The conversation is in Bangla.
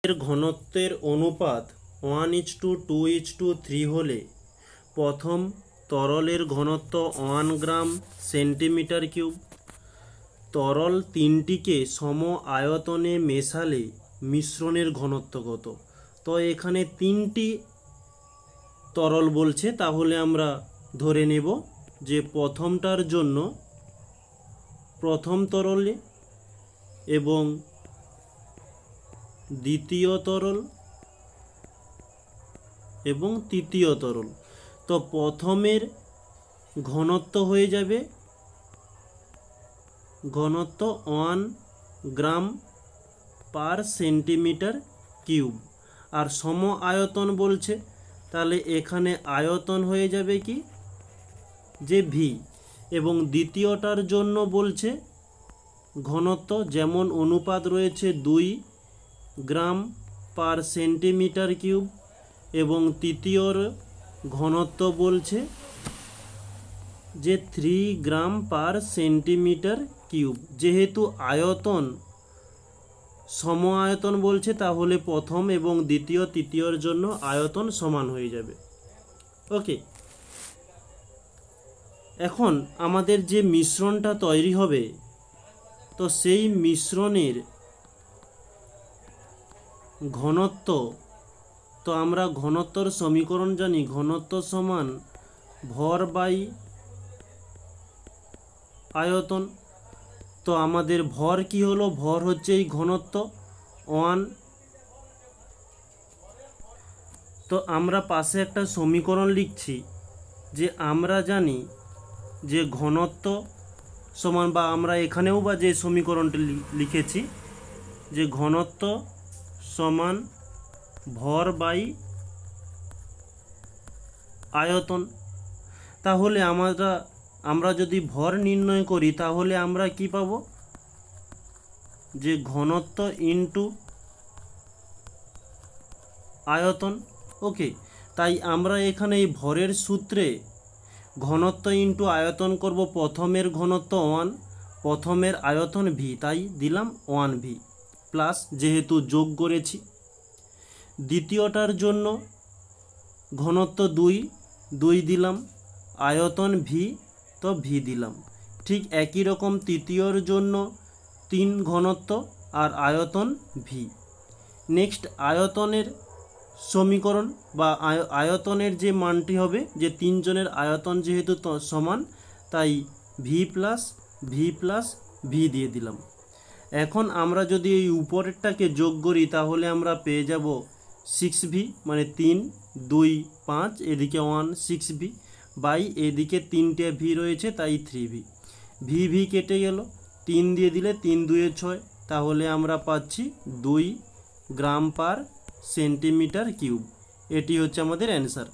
এর ঘনত্বের অনুপাত 1:2:3 হলে প্রথম তরলের ঘনত্ব 1 গ্রাম সেন্টিমিটার কিউব। তরল তিনটিকে সম আয়তনে মেশালে মিশ্রণের ঘনত্ব কত? তো এখানে তিনটি তরল বলছে, তাহলে আমরা ধরে নেব যে প্রথমটার জন্য প্রথম তরলে এবং দ্বিতীয় তরল এবং তৃতীয় তরল। তো প্রথমের ঘনত্ব হয়ে যাবে ঘনত্ব 1 গ্রাম পার সেন্টিমিটার কিউব, আর সম আয়তন বলছে, তাহলে এখানে আয়তন হয়ে যাবে কি যে ভি। এবং দ্বিতীয়টার জন্য বলছে ঘনত্ব, যেমন অনুপাত রয়েছে 2 গ্রাম পার সেন্টিমিটার কিউব, এবং তৃতীয়র ঘনত্ব বলছে যে 3 গ্রাম পার সেন্টিমিটার কিউব। যেহেতু আয়তন সম আয়তন বলছে, তাহলে প্রথম এবং দ্বিতীয় তৃতীয়র জন্য আয়তন সমান হয়ে যাবে। ওকে, এখন আমাদের যে মিশ্রণটা তৈরি হবে, তো সেই মিশ্রণের ঘনত্ব, তো আমরা ঘনত্বর সমীকরণ জানি, ঘনত্ব সমান ভর বাই আয়তন। তো আমাদের ভর কি হলো? ভর হচ্ছে এই ঘনত্ব 1। তো আমরা পাশে একটা সমীকরণ লিখছি যে আমরা জানি যে ঘনত্ব সমান, বা আমরা এখানেও বা যে সমীকরণটি লিখেছি যে ঘনত্ব সমান ভর বাই আয়তন। তাহলে আমরা যদি ভর নির্ণয় করি, তাহলে আমরা কি পাব? যে ঘনত্ব ইনটু আয়তন। ওকে, তাই আমরা এখানে এই ভরের সূত্রে ঘনত্ব ইনটু আয়তন করব। প্রথমের ঘনত্ব 1, প্রথমের আয়তন ভি, তাই দিলাম 1 ভি প্লাস, যেহেতু যোগ করেছি। দ্বিতীয়টার জন্য ঘনত্ব 2 দিলাম, আয়তন ভি, তো ভি দিলাম। ঠিক একই রকম তৃতীয়র জন্য 3 ঘনত্ব আর আয়তন ভি। নেক্সট আয়তনের সমীকরণ বা আয়তনের যে মানটি হবে, যে তিনজনের আয়তন যেহেতু সমান, তাই ভি প্লাস ভি দিয়ে দিলাম। এখন আমরা যদি এই উপরেরটাকে যোগ করি, তাহলে আমরা পেয়ে যাব 6 ভি, মানে 3, 2, 5, এদিকে 1, 6 ভি বাই এদিকে 3টে ভি রয়েছে, তাই 3 ভি। ভি কেটে গেল, 3 দিয়ে দিলে 3 2 6, তাহলে আমরা পাচ্ছি 2 গ্রাম পার সেন্টিমিটার কিউব। এটি হচ্ছে আমাদের অ্যান্সার।